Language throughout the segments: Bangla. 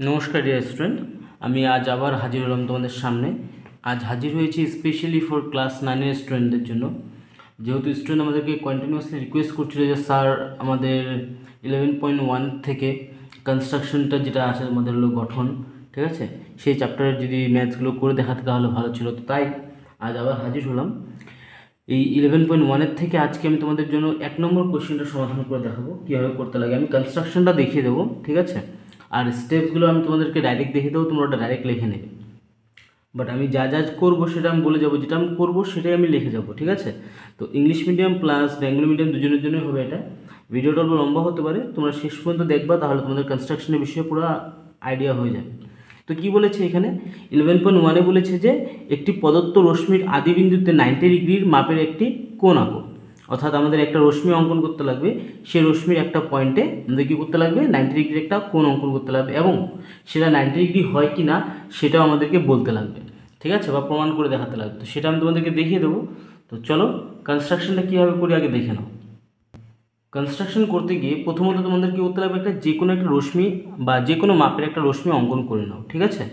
নমস্কার ডিয়ার স্টুডেন্ট, আমি আজ আবার হাজির হলাম তোমাদের সামনে। আজ হাজির হয়েছি স্পেশালি ফর ক্লাস 9-এর স্টুডেন্টদের জন্য। যেহেতু স্টুডেন্ট আমাদেরকে কন্টিনিউয়াসলি রিকোয়েস্ট করছিল যে স্যার আমাদের 11.1 থেকে কনস্ট্রাকশনটা যেটা আছে আমাদের হলো গঠন, ঠিক আছে, সেই চ্যাপ্টারের যদি ম্যাথসগুলো করে দেখাতে তাহলে ভালো ছিল। তো তাই আজ আবার হাজির হলাম। এই 11.1-এর থেকে আজকে আমি তোমাদের জন্য 1 নম্বর কোশ্চেনটা সমাধান করে দেখাবো কীভাবে করতে লাগে। আমি কনস্ট্রাকশনটা দেখিয়ে দেবো, ঠিক আছে, আর স্টেপসগুলো আমি তোমাদেরকে ডাইরেক্ট দেখিয়ে দেবো, তোমরা ওটা ডাইরেক্ট লিখে নেবে। বাট আমি যা যা করবো সেটা আমি বলে যাবো, যেটা আমি করবো সেটাই আমি লিখে যাবো, ঠিক আছে। তো English medium plus Bengali medium দুজনের জন্যই হবে এটা। ভিডিওটা অল্প লম্বা হতে পারে, তোমরা শেষ পর্যন্ত দেখবা, তাহলে তোমাদের কনস্ট্রাকশনের বিষয়ে পুরো আইডিয়া হয়ে যাবে। তো কি বলেছে এখানে 11.1-এ বলেছে যে একটি প্রদত্ত রশ্মির আদিবিন্দুতে 90 ডিগ্রির মাপের একটি কোণ আঁকো। অর্থাৎ আমাদের একটা রশ্মি অঙ্কন করতে লাগবে, সেই রশ্মির একটা পয়েন্টে আমাদের কী করতে লাগবে, 90 ডিগ্রির একটা কোণ অঙ্কন করতে লাগবে, এবং সেটা 90 ডিগ্রি হয় কি না সেটাও আমাদেরকে বলতে লাগবে, ঠিক আছে, বা প্রমাণ করে দেখাতে লাগবে। তো সেটা আমি তোমাদেরকে দেখিয়ে দেবো। তো চলো কনস্ট্রাকশনটা কীভাবে করি আগে দেখে নাও। কনস্ট্রাকশন করতে গিয়ে প্রথমত তোমাদের কী করতে লাগবে, একটা যে কোনো একটা রশ্মি বা যে কোনো মাপের একটা রশ্মি অঙ্কন করে নাও, ঠিক আছে।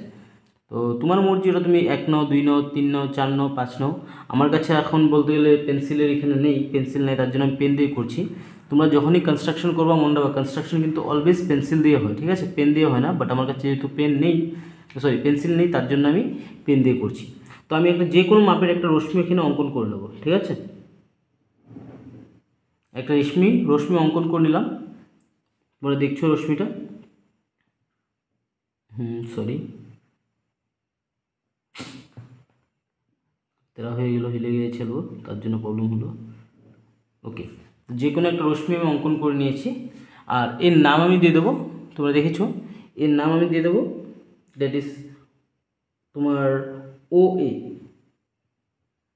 তো তোমার মর্জি, ওটা তুমি 1 নাও, 2 নাও, 3 নাও, 4 নাও, 5 নাও। আমার কাছে এখন বলতে গেলে পেন্সিলের এখানে নেই, পেন্সিল নেই, তার জন্য আমি পেন দিয়ে করছি। তোমরা যখনই কনস্ট্রাকশন করবা মনে রাখবা, কনস্ট্রাকশন কিন্তু অলওয়েজ পেন্সিল দিয়ে হয়, ঠিক আছে, পেন দিয়ে হয় না। বাট আমার কাছে যেহেতু পেন নেই, সরি পেন্সিল নেই, তার জন্য আমি পেন দিয়ে করছি। তো আমি একটা যে কোনো মাপের একটা রশ্মি এখানে অঙ্কন করে নেবো, ঠিক আছে। একটা রশ্মি অঙ্কন করে নিলাম, বলে দেখছো রশ্মিটা, সরি তেরা হয়ে গেলো, হিলে গিয়েছিল, তার জন্য প্রবলেম হলো। ওকে, যে কোনো একটা রশ্মি আমি অঙ্কন করে নিয়েছি, আর এর নাম আমি দিয়ে দেবো, তোমরা দেখেছো, এর নাম আমি দিয়ে দেবো, দ্যাট ইজ তোমার ও এ,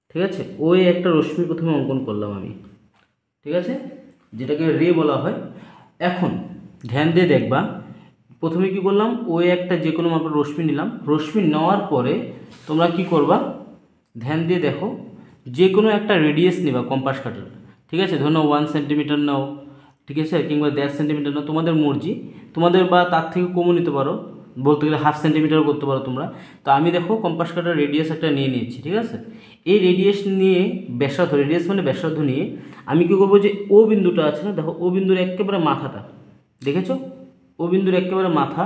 ঠিক আছে। ও এ একটা রশ্মি প্রথমে অঙ্কন করলাম আমি, ঠিক আছে, যেটাকে রে বলা হয়। এখন ধ্যান দিয়ে দেখবা, প্রথমে কি করলাম, ও একটা যে কোনো মাপের রশ্মি নিলাম, রশ্মি নেওয়ার পরে তোমরা কি করবা, ধ্যান দিয়ে দেখো, যে কোনো একটা রেডিয়াস নেবা কম্পাস কাটার, ঠিক আছে, ধরো 1 সেন্টিমিটার নাও, ঠিক আছে, কিংবা 1.5 সেন্টিমিটার নাও, তোমাদের মর্জি, তোমাদের বা তার থেকে কমও নিতে পারো, বলতে গেলে 1/2 সেন্টিমিটারও করতে পারো তোমরা। তো আমি দেখো কম্পাস কাটার রেডিয়াস একটা নিয়ে নিয়েছি, ঠিক আছে। এই রেডিয়াস নিয়ে ব্যাসার্ধ, রেডিয়াস মানে ব্যাসার্ধ নিয়ে আমি কী করবো, যে ও বিন্দুটা আছে না, দেখো ও বিন্দুর একেবারে মাথাটা দেখেছো, ও বিন্দুর একেবারে মাথা,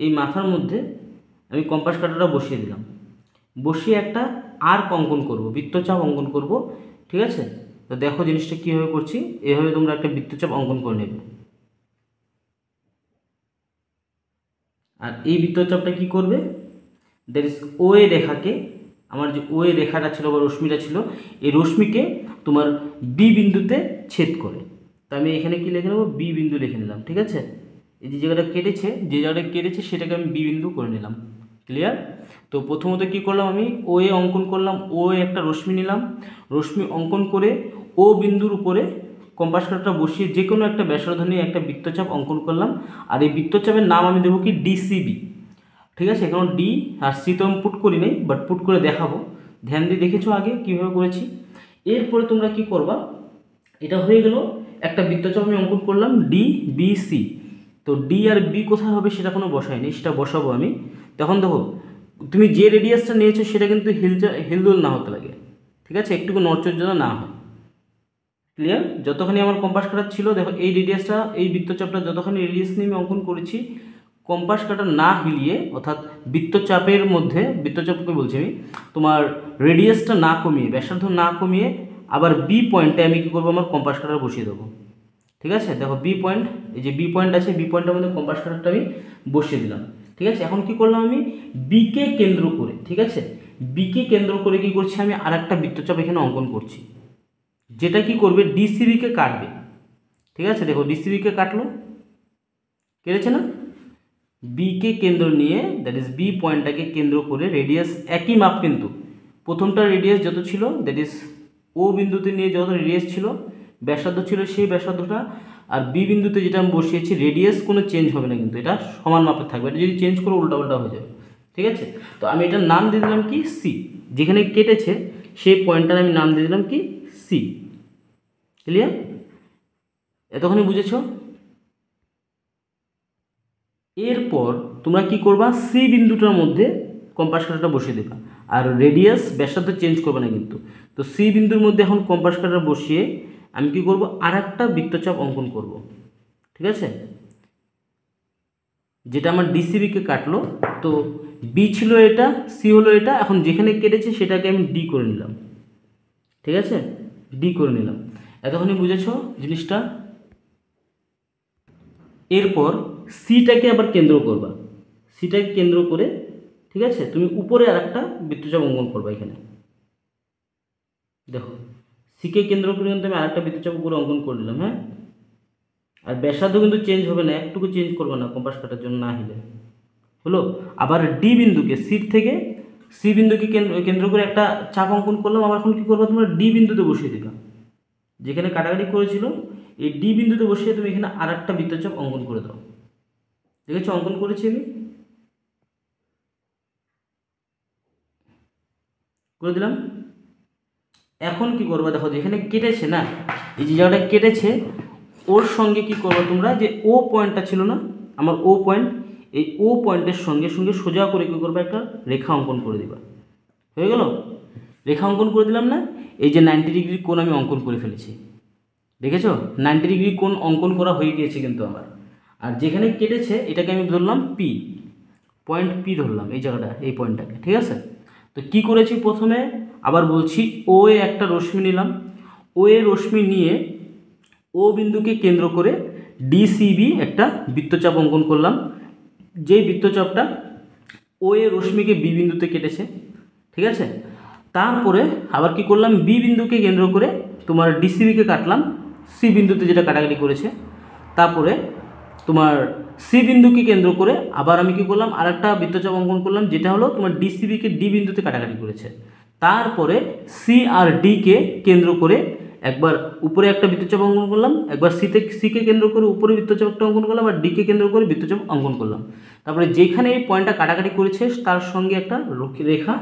এই মাথার মধ্যে আমি কম্পাস কাঁটাটা বসিয়ে দিলাম, বসিয়ে একটা আর্ক অঙ্কন করব, বৃত্তচাপ অঙ্কন করব, ঠিক আছে। তো দেখো জিনিসটা কীভাবে করছি, এভাবে তোমরা একটা বৃত্তচাপ অঙ্কন করে নেবে। আর এই বৃত্তচাপটা কি করবে, দ্যাট ইজ ও এ রেখাকে, আমার যে ও এ রেখাটা ছিল বা রশ্মিটা ছিল, এই রশ্মিকে তোমার বি বিন্দুতে ছেদ করে। তো আমি এখানে কি লিখে নেবো, বি বিন্দু লিখে নিলাম, ঠিক আছে। এই যে জায়গাটা কেটেছে, যে জায়গাটা কেটেছে সেটাকে আমি বি বিন্দু করে নিলাম, ক্লিয়ার। তো প্রথমত কি করলাম, আমি ও এ অঙ্কন করলাম, ও এ একটা রশ্মি নিলাম, রশ্মি অঙ্কন করে ও বিন্দুর উপরে কম্পাস কাঁটাটা বসিয়ে যে কোনো একটা ব্যাসার্ধ নিয়ে একটা বৃত্তচাপ অঙ্কন করলাম। আর এই বৃত্তচাপের নাম আমি দেবো কি, ডিসিবি, ঠিক আছে। এখন ডি আর সি তো আমি পুট করি নাই, বাট পুট করে দেখাবো, ধ্যান দিয়ে দেখেছো আগে কীভাবে করেছি। এরপরে তোমরা কি করবা, এটা হয়ে গেল একটা বৃত্তচাপ আমি অঙ্কন করলাম ডি বি সি। তো ডি আর বি কোথায় হবে সেটা কোনো বসায়নি, সেটা বসাবো আমি। তখন দেখো তুমি যে রেডিয়াসটা নিয়েছো সেটা কিন্তু হিলদোল না হতে লাগে, ঠিক আছে, একটুকু নড়চড় যেন না হয়, ক্লিয়ার। যতখানি আমার কম্পাস কাটা ছিল, দেখো এই রেডিয়াসটা, এই বৃত্তচাপটা যতখানি রেডিয়াস নিয়ে আমি অঙ্কন করেছি, কম্পাস কাটা না হিলিয়ে, অর্থাৎ বৃত্তচাপের মধ্যে, বৃত্তচাপকে বলছি আমি, তোমার রেডিয়াসটা না কমিয়ে, ব্যাসার্ধ না কমিয়ে, আবার বি পয়েন্টে আমি কী করবো, আমার কম্পাস কাটা বসিয়ে দেবো, ঠিক আছে। দেখো বি পয়েন্ট, এই যে বি পয়েন্ট আছে, বি পয়েন্টের মধ্যে কম্পাস কাটারটা আমি বসিয়ে দিলাম, ঠিক আছে। এখন কি করলাম, আমি বিকে কেন্দ্র করে, ঠিক আছে, বিকে কেন্দ্র করে কি করছি, আমি আর একটা বৃত্তচাপ এখানে অঙ্কন করছি, যেটা কি করবে, ডিসিবিকে কাটবে, ঠিক আছে। দেখো ডিসিবিকে কাটলো, কেটেছে না, বিকে কেন্দ্র নিয়ে, দ্যাট ইজ বি পয়েন্টটাকে কেন্দ্র করে, রেডিয়াস একই মাপ কিন্তু, প্রথমটার রেডিয়াস যত ছিল, দ্যাট ইজ ও বিন্দুতে নিয়ে যত রেডিয়াস ছিল, ব্যাসার্ধ ছিল সেই ব্যাসার্ধটা, আর বি বিন্দুতে যেটা আমি বসিয়েছি রেডিয়াস কোনো চেঞ্জ হবে না, কিন্তু এটা সমান মাপের থাকবে, এটা যদি চেঞ্জ করে উল্টাপাল্টা হয়ে যাবে, ঠিক আছে। তো আমি এটার নাম দিয়ে দিলাম কি, সি, যেখানে কেটেছে সেই পয়েন্টটার আমি নাম দিয়ে দিলাম কি, সি, ক্লিয়ার। এতক্ষণই বুঝেছো। এরপর তোমরা কি করবা, সি বিন্দুটার মধ্যে কম্পাস কাঁটাটা বসিয়ে দেবা, আর রেডিয়াস ব্যাসার্ধ চেঞ্জ করবে না কিন্তু। তো সি বিন্দুর মধ্যে এখন কম্পাস কাঁটাটা বসিয়ে আমি কি করব, আর একটা বৃত্তচাপ অঙ্কন করব। ঠিক আছে, যেটা আমার ডিসিবিকে কাটলো। তো বি ছিল এটা, সি হলো এটা, এখন যেখানে কেটেছে সেটাকে আমি ডি করে নিলাম। ঠিক আছে, ডি করে নিলাম। এতক্ষণই বুঝেছো জিনিসটা। এরপর সিটাকে আবার কেন্দ্র করবা, সিটাকে কেন্দ্র করে ঠিক আছে তুমি উপরে আর একটা বৃত্তচাপ অঙ্কন করবা। এখানে দেখো, সিকে কেন্দ্র করে কিন্তু আমি আরেকটা বৃত্তচাপ উপরে অঙ্কন করে দিলাম। হ্যাঁ, আর ব্যাসার্ধ কিন্তু চেঞ্জ হবে না, একটুকু চেঞ্জ করবে না কম্পাস কাটার জন্য না হলে হলো। আবার ডি বিন্দুকে, সির থেকে সি বিন্দুকে কেন্দ্র করে একটা চাপ অঙ্কন করলাম। আবার এখন কী করবো, তোমরা ডি বিন্দুতে বসিয়ে দিবা, যেখানে কাটাকাটি করেছিল এই ডি বিন্দুতে বসিয়ে তুমি এখানে আর একটা বৃত্তচাপ অঙ্কন করে দাও। দেখেছো অঙ্কন করেছি আমি, করে দিলাম। এখন কি করবা, দেখো যেখানে কেটেছে না, এই যে জায়গাটা কেটেছে ওর সঙ্গে কি করবা তোমরা, যে ও পয়েন্টটা ছিল না আমার ও পয়েন্ট, এই ও পয়েন্টের সঙ্গে সঙ্গে সোজা করে কী করবা, একটা রেখা অঙ্কন করে দিবা। হয়ে গেল, রেখা অঙ্কন করে দিলাম না। এই যে 90 ডিগ্রি কোণ আমি অঙ্কন করে ফেলেছি, দেখেছো 90 ডিগ্রি কোণ অঙ্কন করা হয়ে গিয়েছে কিন্তু আমার। আর যেখানে কেটেছে এটাকে আমি ধরলাম পি, পয়েন্ট পি ধরলাম এই জায়গাটা, এই পয়েন্টটাকে। ঠিক আছে, তো কি করেছি প্রথমে আবার বলছি, ও এ একটা রশ্মি নিলাম, ও এ রশ্মি নিয়ে ও বিন্দুকে কেন্দ্র করে ডিসিবি একটা বৃত্তচাপ অঙ্কন করলাম, যেই বৃত্তচাপটা ও এ রশ্মিকে বি বিন্দুতে কেটেছে। ঠিক আছে, তারপরে আবার কি করলাম, বি বিন্দুকে কেন্দ্র করে তোমার ডিসিবিকে কাটলাম, সি বিন্দুতে যেটা কাটাকাটি করেছে। তারপরে তোমার সি বিন্দুকে কেন্দ্র করে আবার আমি কি করলাম, আর একটা বৃত্তচাপ অঙ্কন করলাম, যেটা হলো তোমার ডিসিবিকে ডি বিন্দুতে কাটাকাটি করেছে। তারপরে সি আর ডিকে কেন্দ্র করে একবার উপরে একটা বৃত্তচাপ অঙ্কন করলাম, একবার সিকে কেন্দ্র করে উপরে বৃত্তচাপটা অঙ্কন করলাম, আর ডিকে কেন্দ্র করে বৃত্তচাপ অঙ্কন করলাম। তারপরে যেখানে এই পয়েন্টটা কাটাকাটি করেছে তার সঙ্গে একটা রেখা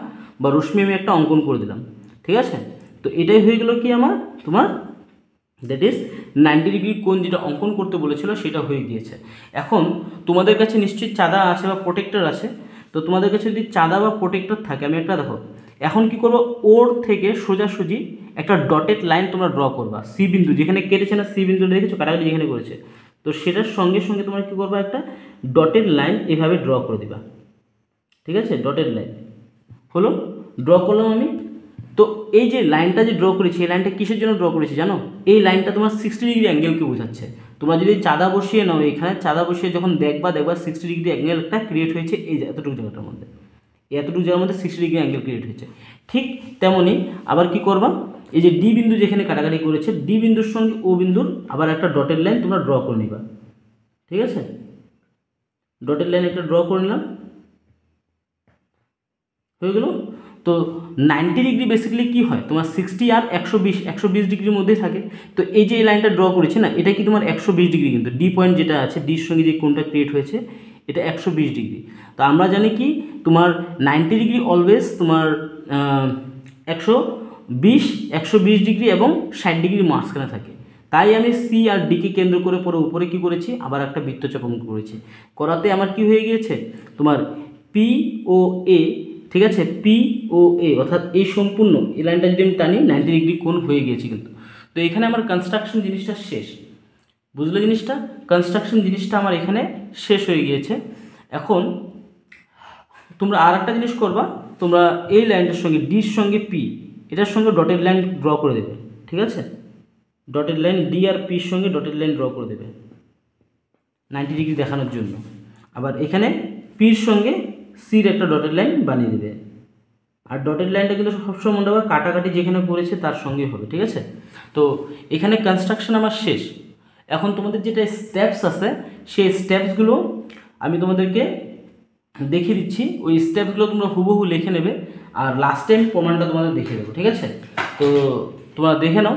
বা রশ্মি আমি একটা অঙ্কন করে দিলাম। ঠিক আছে, তো এটাই হয়ে গেল কি আমার, তোমার দ্যাট ইজ 90 ডিগ্রি কোণ যেটা অঙ্কন করতে বলেছিল সেটা হয়ে গিয়েছে। এখন তোমাদের কাছে নিশ্চয়ই চাঁদা আছে বা প্রোটেক্টর আছে। তো তোমাদের কাছে যদি চাঁদা বা প্রোটেক্টর থাকে, আমি একটা দেখো এখন কি করবো, ওর থেকে সোজাসুজি একটা ডটেড লাইন তোমরা ড্র করবা, সি বিন্দু যেখানে কেটেছে না, সি বিন্দু দেখেছো কাটাকাটি যেখানে করেছে, তো সেটার সঙ্গে সঙ্গে তোমরা কী করবা, একটা ডটেড লাইন এভাবে ড্র করে দিবা। ঠিক আছে, ডটেড লাইন হলো, ড্র করলাম আমি। তো এই যে লাইনটা যে ড্র করেছি, এই লাইনটা কিসের জন্য ড্র করেছি জানো, এই লাইনটা তোমার 60 ডিগ্রি অ্যাঙ্গেলকে বোঝাচ্ছে। তোমরা যদি চাঁদা বসিয়ে নাও, এখানে চাঁদা বসিয়ে যখন দেখবা 60 ডিগ্রি অ্যাঙ্গেলটা ক্রিয়েট হয়েছে এই এতটুকু জায়গাটার মধ্যে, এতটুকু জায়গার মধ্যে 60 ডিগ্রি অ্যাঙ্গেল ক্রিয়েট হয়েছে। ঠিক তেমনই আবার কি করবা, এই যে ডি বিন্দু যেখানে কাটাকাটি করেছে, ডি বিন্দুর সঙ্গে ও বিন্দুর আবার একটা ডটেড লাইন তোমরা ড্র করে নিবা। ঠিক আছে, ডটেড লাইন একটা ড্র করে নিলাম, হয়ে গেল। তো 90 ডিগ্রি বেসিক্যালি কী হয়, তোমার 60 আর 120 ডিগ্রির মধ্যেই থাকে। তো এই যে এই লাইনটা ড্র করেছে না, এটা কি তোমার 120 ডিগ্রি, কিন্তু ডি পয়েন্ট যেটা আছে, ডির সঙ্গে যে কোণটা ক্রিয়েট হয়েছে এটা 120 ডিগ্রি। তো আমরা জানি কি তোমার 90 ডিগ্রি অলওয়েজ তোমার 120 ডিগ্রি এবং 60 ডিগ্রি মাঝখানে থাকে। তাই আমি সি আর ডিকে কেন্দ্র করে পরে উপরে কি করেছি, আবার একটা বৃত্তচাপ অঙ্কন করেছি। করাতে আমার কি হয়ে গিয়েছে, তোমার পি ও এ, ঠিক আছে, পি ও এ অর্থাৎ এই সম্পূর্ণ এই লাইনটা যদি আমি টানি 90 ডিগ্রি কোণ হয়ে গিয়েছে কিন্তু। তো এখানে আমার কনস্ট্রাকশন জিনিসটা শেষ, বুঝলে জিনিসটা, কনস্ট্রাকশন জিনিসটা আমার এখানে শেষ হয়ে গিয়েছে। এখন তোমরা আর একটা জিনিস করবা, তোমরা এই লাইনটার সঙ্গে ডির সঙ্গে পি, এটার সঙ্গে ডটেড লাইন ড্র করে দেবে। ঠিক আছে, ডটেড লাইন ডি আর পির সঙ্গে ডটেড লাইন ড্র করে দেবে 90 ডিগ্রি দেখানোর জন্য। আবার এখানে পির সঙ্গে সির একটা ডটেড লাইন বানিয়ে দেবে। আর ডটেড লাইনটা কিন্তু সবসময় মনে রাখবে কাটাকাটি যেখানে করেছে তার সঙ্গে হবে। ঠিক আছে, তো এখানে কনস্ট্রাকশন আমার শেষ। এখন তোমাদের যেটা স্টেপস আছে সেই স্টেপসগুলো আমি তোমাদেরকে দেখিয়ে দিচ্ছি, ওই স্টেপসগুলো তোমরা হুবহু লিখে নেবে, আর লাস্ট টাইম প্রমাণটা তোমাদের দেখে দেবো। ঠিক আছে, তো তোমরা দেখে নাও।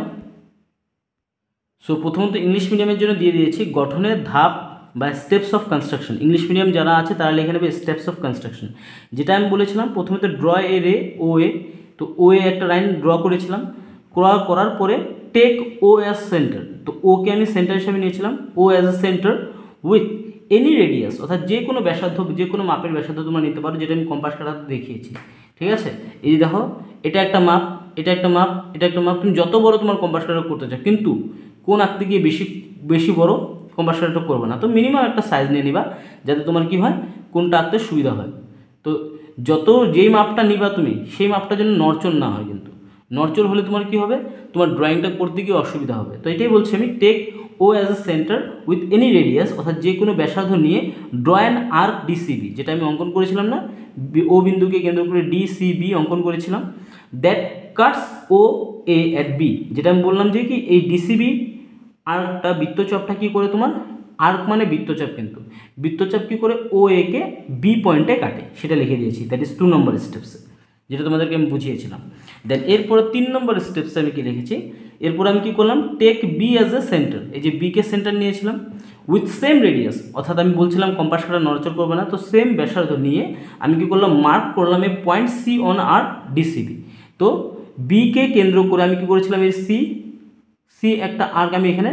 সো প্রথমত ইংলিশ মিডিয়ামের জন্য দিয়ে দিয়েছি গঠনের ধাপ বা steps of construction. English medium যারা আছে তারা লিখে নেবে স্টেপস অফ কনস্ট্রাকশন। যেটা আমি বলেছিলাম প্রথমে ড্র এ রে ও এ, তো ও এ একটা লাইন ড্র করেছিলাম, করার পরে টেক ও অ্যাজ সেন্টার, তো ওকে আমি সেন্টার হিসেবে নিয়েছিলাম, ও as a centre, with any radius, অর্থাৎ যে কোনো ব্যাসার্ধ, যে কোনো মাপের ব্যাসার্ধ তোমরা নিতে পারো, যেটা আমি কম্পাস কাটাতে দেখিয়েছি। ঠিক আছে, এই যে দেখো এটা একটা মাপ, এটা একটা মাপ, এটা একটা মাপ, তুমি যত বড় তোমার কম্পাস কাটা করতে চাও, কিন্তু কোন আঁকতে গিয়ে বেশি বড় কম্পাস কাটাটা করবে না। তো মিনিমাম একটা সাইজ নিয়ে নিবা, যাতে তোমার কি হয়, কোনটা আঁকতে সুবিধা হয়। তো যত যেই মাপটা নিবা তুমি, সেই মাপটা যেন নড়চড় না হয়, কিন্তু নড়চড় হলে তোমার কি হবে, তোমার ড্রয়িংটা করতে গিয়ে অসুবিধা হবে। তো এটাই বলছি আমি, take O as a centre with any radius, অর্থাৎ যে কোনো ব্যাসার্ধ নিয়ে ড্র অ্যান আর্ক ডিসিবি, যেটা আমি অঙ্কন করেছিলাম না, ও বিন্দুকে কেন্দ্র করে ডিসিবি অঙ্কন করেছিলাম, that cuts O A at B, যেটা আমি বললাম যে কি এই ডিসিবি আর্কটা, বৃত্তচাপটা কি করে তোমার, আর্ক মানে বৃত্তচাপ, কিন্তু বৃত্তচাপ কি করে ও এ কে বি পয়েন্টে কাটে, সেটা লিখে দিয়েছি। দ্যাট ইজ 2 নম্বর স্টেপসে, যেটা তোমাদেরকে আমি বুঝিয়েছিলাম। দেন এরপরে 3 নম্বর স্টেপসে আমি কি লিখেছি, এরপর আমি কি করলাম, take B as a centre, এই যে বিকে সেন্টার নিয়েছিলাম, উইথ সেম রেডিয়াস, অর্থাৎ আমি বলছিলাম কম্পাস কাটা নড়চড় করবে না, তো সেম ব্যাসার্ধ নিয়ে আমি কি করলাম, মার্ক করলাম a point C on arc DCB. তো বিকে কেন্দ্র করে আমি কি করেছিলাম, এই সি একটা আর্ক আমি এখানে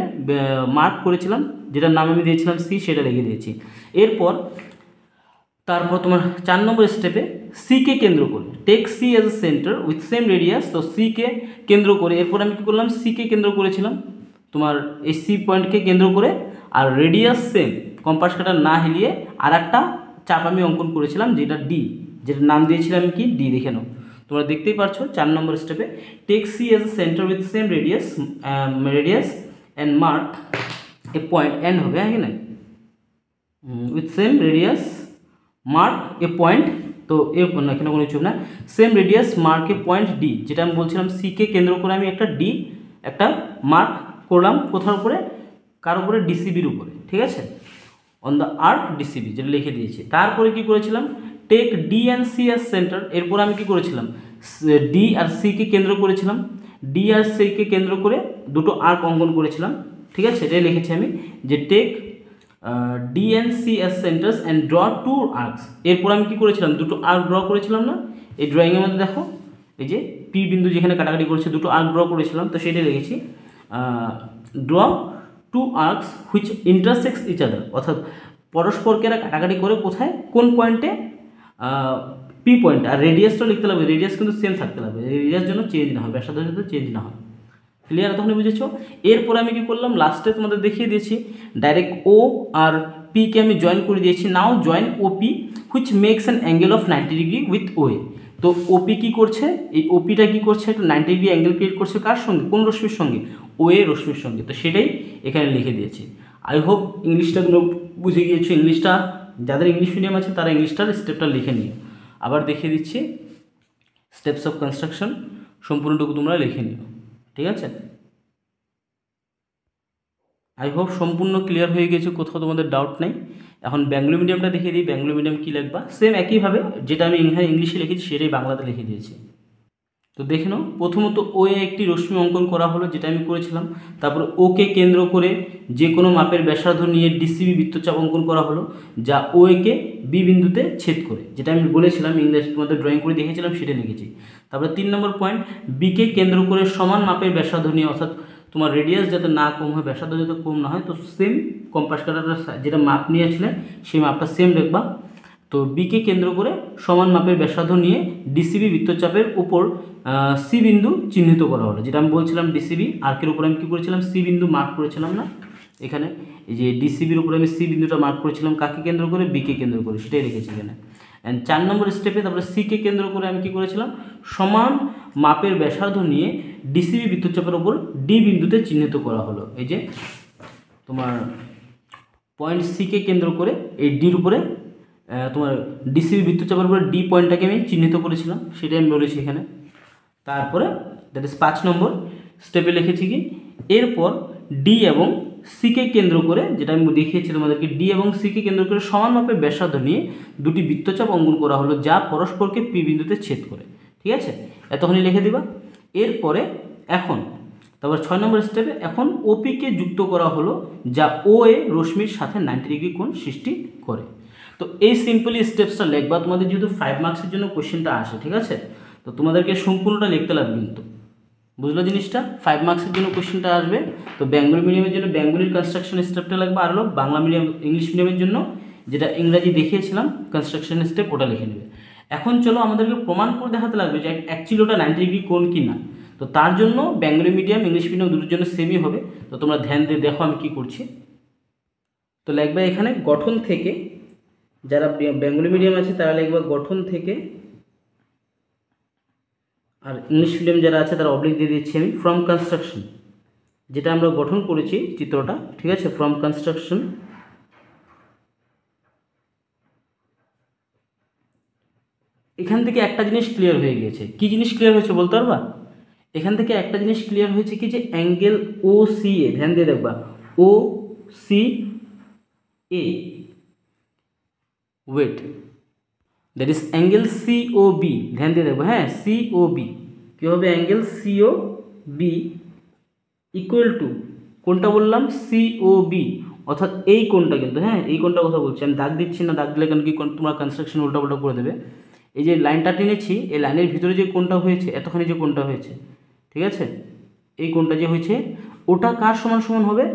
মার্ক করেছিলাম, যেটার নাম আমি দিয়েছিলাম সি, সেটা লিখে দিয়েছি। তারপর তোমার 4 নম্বর স্টেপে সিকে কেন্দ্র করে, take C as a centre with same radius, তো সিকে কেন্দ্র করে এরপর আমি কী করলাম, সিকে কেন্দ্র করেছিলাম তোমার এই সি পয়েন্টকে কেন্দ্র করে, আর রেডিয়াস সেম, কম্পাস কাটা না হিলিয়ে আর একটা চাপ আমি অঙ্কন করেছিলাম, যেটা ডি, যেটার নাম দিয়েছিলাম কি ডি, দেখে নাও তোমরা দেখতেই পারছো। 4 নম্বর স্টেপে take C as a centre with same radius and mark a point, and হবে হ্যাঁ কি না, with same radius mark a point, তো এ না এখানে কোনো কিছু না, same radius mark a point D, যেটা আমি বলছিলাম সিকে কেন্দ্র করে আমি একটা ডি একটা মার্ক করলাম, কোথার উপরে, কার উপরে, ডিসিবির উপরে। ঠিক আছে, অন দ্য আর্ক ডিসিবি, যেটা লিখে দিয়েছি। তারপরে কি করেছিলাম, take D and C as centre, এরপর আমি কি করেছিলাম, ডি আর সিকে কেন্দ্র করেছিলাম, ডি আর সিকে কেন্দ্র করে দুটো আর্ক অঙ্কন করেছিলাম। ঠিক আছে, এটাই লিখেছি আমি, যে take D and C as centres and draw 2 arcs, এরপর আমি কি করেছিলাম, দুটো আর্ক ড্র করেছিলাম না, এই ড্রয়িংয়ের মধ্যে দেখো এই যে পি বিন্দু যেখানে কাটাকাটি করেছে, দুটো আর্ক ড্র করেছিলাম, তো সেটাই লিখেছি, draw 2 arcs which intersects each other, অর্থাৎ পরস্পরকে এরা কাটাকাটি করে কোথায়, কোন পয়েন্টে, পি পয়েন্ট, আর রেডিয়াসটা লিখতে লাগবে, রেডিয়াস কিন্তু সেম থাকতে লাগবে, রেডিয়াস যেন চেঞ্জ না হয়, ব্যাসার্ধ যেন চেঞ্জ না হয়। ক্লিয়ার তখন বুঝেছো। এরপরে আমি কি করলাম, লাস্টে তোমাদের দেখিয়ে দিয়েছি, ডাইরেক্ট ও আর পিকে আমি জয়েন করে দিয়েছি। Now join OP which makes an angle of 90 degree with OA. তো ওপি কী করছে, এই ওপিটা কী করছে, একটা 90 ডিগ্রি অ্যাঙ্গেল ক্রিয়েট করছে, কার সঙ্গে, কোন রশ্মির সঙ্গে, ওএ রশ্মির সঙ্গে। তো সেটাই এখানে লিখে দিয়েছি। আই হোপ ইংলিশটা তোমরা বুঝে গিয়েছো। ইংলিশটা যাদের ইংলিশ মিডিয়াম আছে তারা ইংলিশটার স্টেপটা লিখে নিও। আবার দেখিয়ে দিচ্ছি, স্টেপস অফ কনস্ট্রাকশন সম্পূর্ণটুকু তোমরা লিখে নিও। ঠিক আছে, আই হোপ সম্পূর্ণ ক্লিয়ার হয়ে গেছে, কোথাও তোমাদের ডাউট নেই। এখন ব্যাঙ্গলো মিডিয়ামটা দেখিয়ে দিই, ব্যাঙ্গলো মিডিয়াম কী লিখবা, সেম একইভাবে যেটা আমি এখানে ইংলিশে লিখেছি সেটাই বাংলাতে লিখে দিয়েছি। তো দেখে নাও, প্রথমত ও এ একটি রশ্মি অঙ্কন করা হলো, যেটা আমি করেছিলাম। তারপর ওকে কেন্দ্র করে যে কোনো মাপের ব্যাসার্ধ নিয়ে ডিসিবি বৃত্তচাপ অঙ্কন করা হলো, যা ও একে বি বিন্দুতে ছেদ করে, যেটা আমি বলেছিলাম ইংলিশ তোমাদের ড্রয়িং করে দেখেছিলাম, সেটা লিখেছি। তারপরে 3 নম্বর পয়েন্ট, বিকে কেন্দ্র করে সমান মাপের ব্যাসার্ধ নিয়ে, অর্থাৎ তোমার রেডিয়াস যাতে না কম হয়, ব্যাসার্ধ যাতে কম না হয়, তো সেম কম্পাস কাটাটা যেটা মাপ নিয়েছিলেন সেই মাপটা সেম লিখবা। তো বিকে কেন্দ্র করে সমান মাপের ব্যাসার্ধ নিয়ে ডিসিবি বৃত্তচাপের উপর সি বিন্দু চিহ্নিত করা হলো, যেটা আমি বলছিলাম ডিসিবি আর্কের উপর আমি কী করেছিলাম, সি বিন্দু মার্ক করেছিলাম না, এখানে এই যে ডিসিবির উপরে আমি সি বিন্দুটা মার্ক করেছিলাম, কাকে কেন্দ্র করে, বিকে কেন্দ্র করে, সেটাই রেখেছি এখানে। অ্যান্ড 4 নম্বর স্টেপে তারপরে সিকে কেন্দ্র করে আমি কী করেছিলাম, সমান মাপের ব্যাসার্ধ নিয়ে ডিসিবি বৃত্তচাপের উপর ডি বিন্দুতে চিহ্নিত করা হলো। এই যে তোমার পয়েন্ট সিকে কেন্দ্র করে এই ডির উপরে তোমার ডিসিবি বৃত্তচাপের উপরে ডি পয়েন্টটাকে আমি চিহ্নিত করেছিলাম, সেটাই আমি বলেছি এখানে। তারপরে দ্যাট ইজ 5 নম্বর স্টেপে লিখেছি কি, এরপর ডি এবং সিকে কেন্দ্র করে, যেটা আমি দেখিয়েছি তোমাদেরকে, ডি এবং সিকে কেন্দ্র করে সমান মাপের ব্যাসার্ধ নিয়ে দুটি বৃত্তচাপ অঙ্কন করা হলো, যা পরস্পরকে পি বিন্দুতে ছেদ করে। ঠিক আছে, এতক্ষণই লিখে দিবা। এরপরে এখন তারপর 6 নম্বর স্টেপে এখন ওপিকে যুক্ত করা হলো, যা ও এ রশ্মির সাথে 90 ডিগ্রি কোণ সৃষ্টি করে। তো এই সিম্পলি স্টেপসটা লিখবা, তোমাদের যেহেতু 5 মার্কসের জন্য কোশ্চেনটা আসে। ঠিক আছে, তো তোমাদেরকে সম্পূর্ণটা লিখতে লাগবে কিন্তু, বুঝলো জিনিসটা? 5 মার্কসের জন্য কোশ্চেনটা আসবে। তো বেঙ্গলি মিডিয়ামের জন্য বেঙ্গলির কনস্ট্রাকশন স্টেপটা লাগবে, আর হলো বাংলা মিডিয়াম ইংলিশ মিডিয়ামের জন্য যেটা ইংরাজি দেখিয়েছিলাম কনস্ট্রাকশন স্টেপ, ওটা লিখে নেবে। এখন চলো আমাদেরকে প্রমাণ করে দেখাতে লাগবে যে অ্যাকচুয়ালি ওটা 90 ডিগ্রি কোণ কি না। তো তার জন্য বেঙ্গলি মিডিয়াম ইংলিশ মিডিয়াম দুটোর জন্য সেমই হবে। তো তোমরা ধ্যান দিয়ে দেখো আমি কী করছি। তো লিখবে এখানে গঠন থেকে, যারা বেঙ্গলি মিডিয়াম আছে তারা লিখবে গঠন থেকে, আর ইংলিশ মিডিয়াম যারা আছে তারা অবলিক দিয়ে দিচ্ছি আমি ফ্রম কনস্ট্রাকশন, যেটা আমরা গঠন করেছি চিত্রটা, ঠিক আছে, ফ্রম কনস্ট্রাকশন। এখান থেকে একটা জিনিস ক্লিয়ার হয়ে গিয়েছে। কি জিনিস ক্লিয়ার হয়েছে বলতে পারবা? এখান থেকে একটা জিনিস ক্লিয়ার হয়েছে কি, যে অ্যাঙ্গেল ও সি এ, ধ্যান দিয়ে দেখবা, O C A, wait, that is angle C O B, ধ্যান দিয়ে দেখবো, হ্যাঁ, সি ও বি কী হবে, angle C O B equal to কোনটা বললাম, সি ও বি, অর্থাৎ এই কোণটা কিন্তু, হ্যাঁ এই কোণটা কথা বলছি আমি, দাগ দিচ্ছি না, দাগ দিলে কেন কি তোমরা কনস্ট্রাকশন উল্টাপাল্টা করে দেবে। এই যে লাইনটা টেনেছি, এই লাইনের ভিতরে যে কোণটা হয়েছে, এতখানি যে কোণটা হয়েছে, ঠিক আছে, এই কোণটা যে হয়েছে ওটা কার সমান সমান হবে,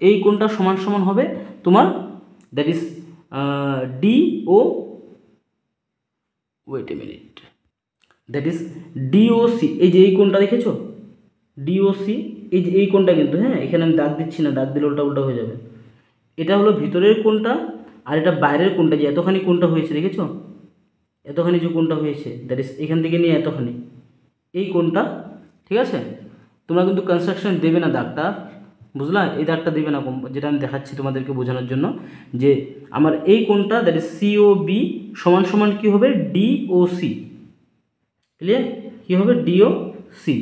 এই কোণটা সমান সমান হবে তোমার, that is D O, wait a minute, that is DOC, এই যে এই কোণটা দেখেছো ডিওসি, এই যে এই কোণটা কিন্তু, হ্যাঁ এখানে আমি দাগ দিচ্ছি না, দাগ দিলে উল্টা উল্টা হয়ে যাবে। এটা হলো ভিতরের কোণটা, আর এটা বাইরের কোণটা, যে এতখানি কোণটা হয়েছে দেখেছো, এতখানি যে কোণটা হয়েছে, দ্যাট ইজ এখান থেকে নিয়ে এতখানি, এই কোণটা, ঠিক আছে। তোমরা কিন্তু কনস্ট্রাকশন দেবে না দাগটা, বুঝলা, এই দাগটা দেবে না, যেটা আমি দেখাচ্ছি তোমাদেরকে বোঝানোর জন্য, যে আমার এই কোণটা দ্যাট ইজ সিও বি সমান সমান কী হবে, ডিওসি, ক্লিয়ার, কী হবে ডিওসি,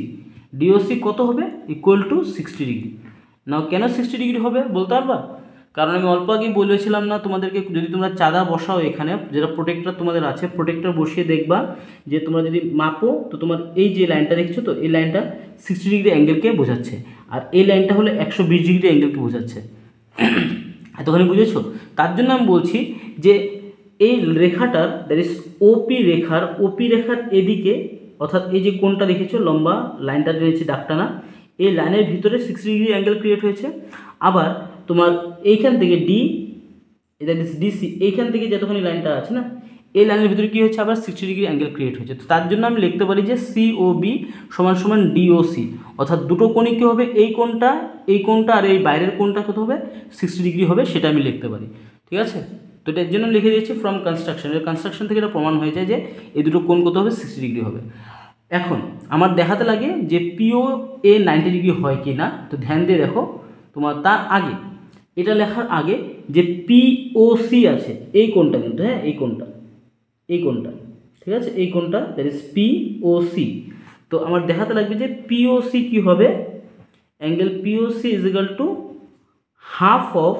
ডিওসি কত হবে, ইকুয়াল টু 60 ডিগ্রি। নাও কেন 60 ডিগ্রি হবে বলতে পারবা? কারণ আমি অল্প আগেই বলেছিলাম না তোমাদেরকে, যদি তোমরা চাঁদা বসাও এখানে, যেটা প্রোটেক্টর তোমাদের আছে, প্রোটেক্টর বসিয়ে দেখবা যে তোমরা যদি মাপো, তো তোমার এই যে লাইনটা দেখছো, তো এই লাইনটা 60 ডিগ্রি অ্যাঙ্গেলকে বোঝাচ্ছে, আর এই লাইনটা হলো 120 ডিগ্রি অ্যাঙ্গেলকে বোঝাচ্ছে। এতখানি বুঝেছো? তার জন্য আমি বলছি যে এই রেখাটার, দ্যাট ইজ ওপি রেখার এদিকে, অর্থাৎ এই যে কোণটা দেখেছো লম্বা লাইনটা টেনেছি দাগটা না, এই লাইনের ভিতরে 60 ডিগ্রি অ্যাঙ্গেল ক্রিয়েট হয়েছে। আবার তোমার এইখান থেকে ডি, দ্যাট ইজ ডিসি, এইখান থেকে যতখানি লাইনটা আছে না, এই লাইনের ভিতরে কী হচ্ছে, আবার 60 ডিগ্রি অ্যাঙ্গেল ক্রিয়েট হয়েছে। তো তার জন্য আমি লিখতে পারি যে সি ও বি সমান সমান ডিওসি, অর্থাৎ দুটো কোণই কী হবে, এই কোণটা আর এই বাইরের কোণটা কত হবে, 60 ডিগ্রি হবে, সেটা আমি লিখতে পারি, ঠিক আছে। তো এটার জন্য লিখে দিয়েছি ফ্রম কনস্ট্রাকশন, এর কনস্ট্রাকশন থেকে এটা প্রমাণ হয়ে যায় যে এই দুটো কোণ কত হবে, 60 ডিগ্রি হবে। এখন আমার দেখাতে লাগে যে পিও এ 90 ডিগ্রি হয় কি না। তো ধ্যান দিয়ে দেখো, তোমার তার আগে, এটা লেখার আগে যে পিওসি আছে, এই কোণটা কিন্তু, হ্যাঁ এই কোণটা, ঠিক আছে, এই কোণটা দ্যাট ইজ পিওসি। তো আমার দেখাতে লাগবে যে পিওসি কি হবে, angle POC is equal to half of,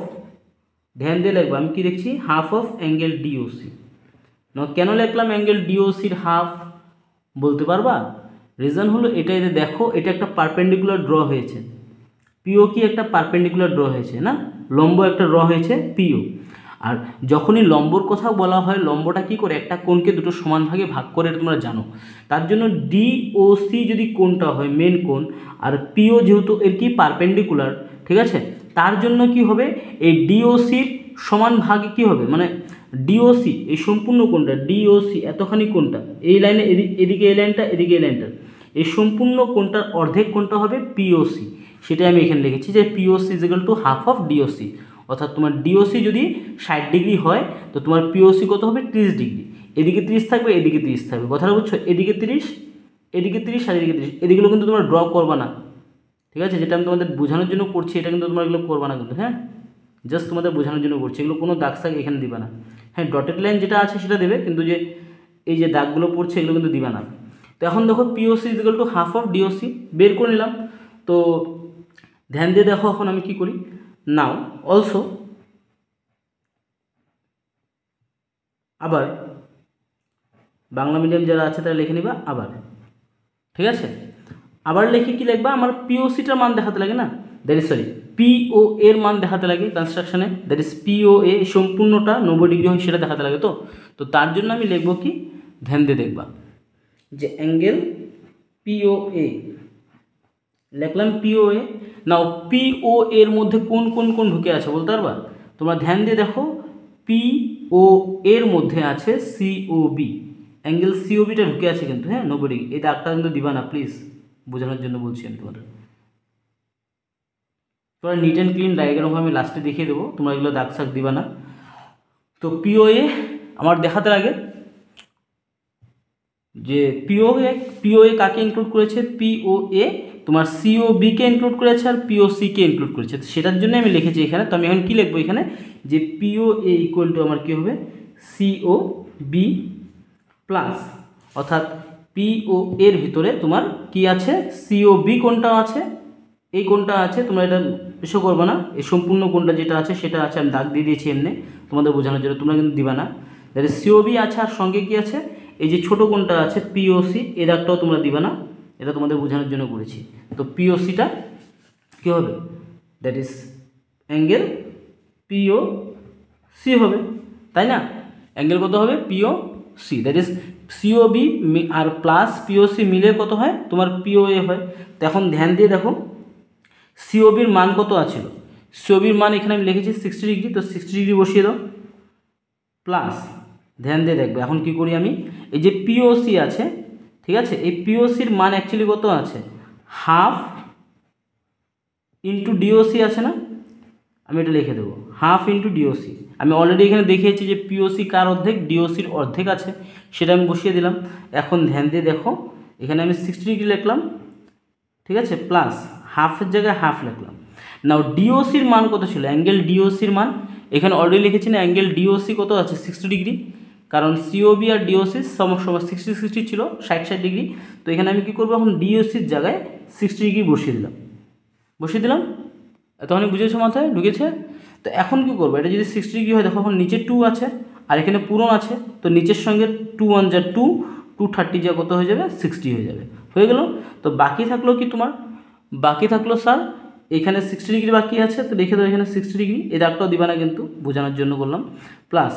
ধ্যান দিয়ে লিখবো আমি কি দেখছি, হাফ অফ অ্যাঙ্গেল ডিওসি। না কেন লিখলাম অ্যাঙ্গেল ডিওসির হাফ বলতে পারবা? রিজন হলো এটাই, যে দেখো এটা একটা পারপেন্ডিকুলার ড্র হয়েছে, পিও কি একটা পারপেন্ডিকুলার ড্র হয়েছে না, লম্ব একটা ড্র হয়েছে পিও। আর যখনই লম্বর কথা বলা হয়, লম্বটা কি করে, একটা কোণকে দুটো সমান ভাগে ভাগ করে, তোমরা জানো। তার জন্য ডিওসি যদি কোণটা হয় মেন কোণ, আর পিও যেহেতু এর কি পারপেন্ডিকুলার, ঠিক আছে, তার জন্য কি হবে, এই ডিওসির সমান ভাগে কি হবে, মানে ডিওসি এই সম্পূর্ণ কোণটা, ডিওসি এতখানি কোণটা, এই লাইনে এদিকে এই লাইনটা, এদিকে এই লাইনটা, এই সম্পূর্ণ কোণটার অর্ধেক কোণটা হবে পিওসি। সেটাই আমি এখানে লিখেছি যে POC is equal to half of DOC, অর্থাৎ তোমার ডিওসি যদি 60 ডিগ্রি হয়, তো তোমার পিওসি কত হবে, 30 ডিগ্রি। এদিকে 30 থাকবে, এদিকে 30 থাকবে, কথাটা বুঝছো, এদিকে 30, এদিকে 30 আর এদিকে 30, এদিকেগুলো কিন্তু তোমরা ড্র করবা না, ঠিক আছে, যেটা আমি তোমাদের বোঝানোর জন্য করছি, এটা কিন্তু তোমরা এগুলো করবা না কিন্তু, হ্যাঁ জাস্ট তোমাদের বোঝানোর জন্য করছি, এগুলো কোনো দাগ সাগ এখানে দিবা না। হ্যাঁ ডটেড লাইন যেটা আছে সেটা দেবে, কিন্তু যে এই যে দাগগুলো পড়ছে এগুলো কিন্তু দিবা না। তো এখন দেখো POC is equal to half of DOC বের করে নিলাম। তো ধ্যান দিয়ে দেখো এখন আমি কি করি, নাও অলসো, আবার বাংলা মিডিয়াম যারা আছে তারা লিখে নিবা আবার, ঠিক আছে। আবার লিখে কি লিখবা, আমার পিওসিটার মান দেখাতে লাগে না, দ্যাট ইজ সরি পিও এর মান দেখাতে লাগে কনস্ট্রাকশনে, দ্যাট ইজ পিও এ সম্পূর্ণটা 90 ডিগ্রি হয় সেটা দেখাতে লাগে। তো তার জন্য আমি লিখবো কি, ধ্যান দিয়ে দেখবা যে অ্যাঙ্গেল পিও এ লিখলাম পিওএ। নাও পিও এর মধ্যে কোন কোন কোন ঢুকে আছে বলতে পারবা? তোমরা ধ্যান দিয়ে দেখো, পিও এর মধ্যে আছে সিওবি, অ্যাঙ্গেল সিওবিটা ঢুকে আছে কিন্তু, হ্যাঁ 90 ডিগ্রি। এই দাগটা কিন্তু দিবা না প্লিজ, বোঝানোর জন্য বলছি আমি তোমাদের। তোমরা নিট অ্যান্ড ক্লিন ডায়াগ্রাম আমি লাস্টে দেখিয়ে দেবো, তোমরা এগুলো দাগ সাগ দিবা না। তো পিওএ আমার দেখাতে লাগে যে পিওএ কাকে ইনক্লুড করেছে, পিওএ তোমার সিওবিকে ইনক্লুড করেছে আর পিওসিকে ইনক্লুড করেছে। সেটার জন্য আমি লিখেছি এখানে। তো আমি এখন কী লিখবো এখানে, যে পিওএ ইকুয়াল টু আমার কী হবে, সিওবি প্লাস, অর্থাৎ পিও এর ভিতরে তোমার কি আছে, সিওবি কোনটা আছে, এই কোনটা আছে, তোমরা এটা এসব করবো না, এই সম্পূর্ণ কোনটা যেটা আছে সেটা আছে, আমি দাগ দিয়ে দিয়েছি এমনি তোমাদের বোঝানোর জন্য, তোমরা কিন্তু দিবা না। দ্যাট ইজ সিওবি আছে আর সঙ্গে কি আছে, এই যে ছোটো কোনটা আছে পিওসি, এই দাগটাও তোমরা দিবা না, এটা তোমাদের বোঝানোর জন্য করেছি। তো পিওসিটা কী হবে, দ্যাট ইজ অ্যাঙ্গেল পিওসি হবে, তাই না? অ্যাঙ্গেল কত হবে, পিওসি, দ্যাট ইজ সিওবি আর প্লাস পিওসি মিলে কত হয়, তোমার পিওএ হয়। তো এখন ধ্যান দিয়ে দেখো সিওবির মান কত আছিল, সিওবির মান এখানে আমি লিখেছি 60 ডিগ্রি, তো 60 ডিগ্রি বসিয়ে দাও প্লাস, ধ্যান দিয়ে দেখবে এখন কি করি আমি, এই যে পিওসি আছে, ঠিক আছে, এই পিওসির মান অ্যাকচুয়ালি কত আছে, হাফ ইন্টু ডিওসি আছে না, আমি এটা লিখে দেবো হাফ ইন্টু ডিওসি। আমি অলরেডি এখানে দেখিয়েছি যে পিওসি কার অর্ধেক, ডিওসির অর্ধেক আছে, সেটা আমি বসিয়ে দিলাম। এখন ধ্যান দিয়ে দেখো এখানে আমি 60 ডিগ্রি লিখলাম, ঠিক আছে, প্লাস হাফের জায়গায় হাফ লিখলাম। নাও ডিওসির মান কত ছিল, অ্যাঙ্গেল ডিওসির মান এখানে অলরেডি লিখেছি না, অ্যাঙ্গেল ডিওসি কত আছে 60 ডিগ্রি, কারণ সিওবি আর ডিওসি সময় 60 ছিল, 60 ডিগ্রি। তো এখানে আমি কী করবো, এখন ডিওসির জায়গায় 60 ডিগ্রি বসিয়ে দিলাম। তখনই বুঝেছো, মাথায় ঢুকেছে? তো এখন কী করবো, এটা যদি 60 ডিগ্রি হয় দেখো, এখন নিচে 2 আছে আর এখানে পূরণ আছে, তো নিচের সঙ্গে 2 1 যা 2, 230 যা কত হয়ে যাবে, 60 হয়ে গেল। তো বাকি থাকলো কি তোমার, বাকি থাকলো স্যার এখানে 60 ডিগ্রি বাকি আছে, তো লিখে দাও এখানে 60 ডিগ্রি, এই দাগটাও দিবা না কিন্তু, বোঝানোর জন্য করলাম, প্লাস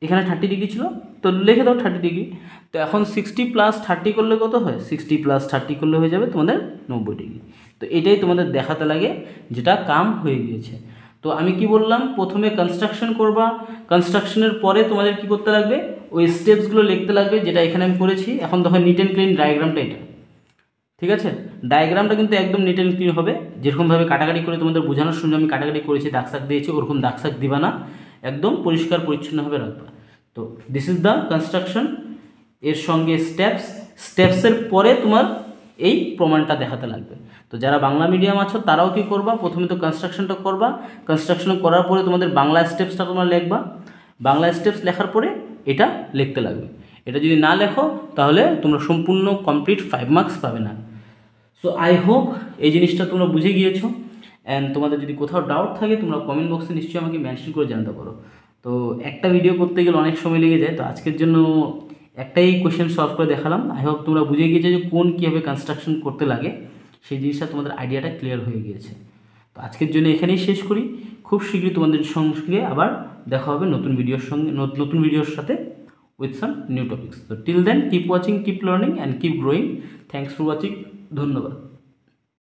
এখানে 30 ডিগ্রি ছিল, তো লিখে দাও 30 ডিগ্রি। তো এখন 60 প্লাস 30 করলে কত হয়, 60 প্লাস 30 করলে হয়ে যাবে তোমাদের 90 ডিগ্রি। তো এটাই তোমাদের দেখাতে লাগে যেটা কাম হয়ে গিয়েছে। তো আমি কি বললাম, প্রথমে কনস্ট্রাকশন করবা, কনস্ট্রাকশনের পরে তোমাদের কি করতে লাগবে, ওই স্টেপসগুলো লিখতে লাগবে, যেটা এখানে আমি করেছি। এখন দেখো নিট অ্যান্ড ক্লিন ডায়াগ্রামটা এটা, ঠিক আছে, ডায়াগ্রামটা কিন্তু একদম নিট অ্যান্ড ক্লিন হবে, যেরকমভাবে কাটাকাটি করে তোমাদের বোঝানোর সময় আমি কাটাকাটি করেছি, দাগসাগ দিয়েছি, ওরকম দাগসাগ দিবা না, একদম পরিষ্কার পরিচ্ছন্নভাবে রাখবা। তো দিস ইজ দ্য কনস্ট্রাকশন, এর সঙ্গে স্টেপসের পরে তোমার এই প্রমাণটা দেখাতে লাগবে। তো যারা বাংলা মিডিয়াম আছো তারাও কি করবা, প্রথমে তো কনস্ট্রাকশনটা করবা, কনস্ট্রাকশন করার পরে তোমাদের বাংলা স্টেপসটা তোমরা লিখবা, বাংলা স্টেপস লেখার পরে এটা লিখতে লাগবে। এটা যদি না লেখো তাহলে তোমরা সম্পূর্ণ কমপ্লিট 5 মার্কস পাবে না। সো আই হোপ এই জিনিসটা তোমরা বুঝে গিয়েছো। অ্যান্ড তোমাদের যদি কোথাও ডাউট থাকে তোমরা কমেন্ট বক্সে নিশ্চয়ই আমাকে মেনশন করে জানতে পারো। তো একটা ভিডিও করতে গেলে অনেক সময় লেগে যায়, তো আজকের জন্য একটাই কোয়েশ্চেন সলভ করে দেখালাম। আই হোপ তোমরা বুঝে গিয়েছো যে কোন কীভাবে কনস্ট্রাকশন করতে লাগে, সেই জিনিসটা তোমাদের আইডিয়াটা ক্লিয়ার হয়ে গিয়েছে। তো আজকের জন্য এখানেই শেষ করি, খুব শীঘ্রই তোমাদের সঙ্গে আবার দেখা হবে নতুন ভিডিওর সাথে with some new topics. So till then keep watching, keep learning and keep growing. Thanks for watching. ধন্যবাদ।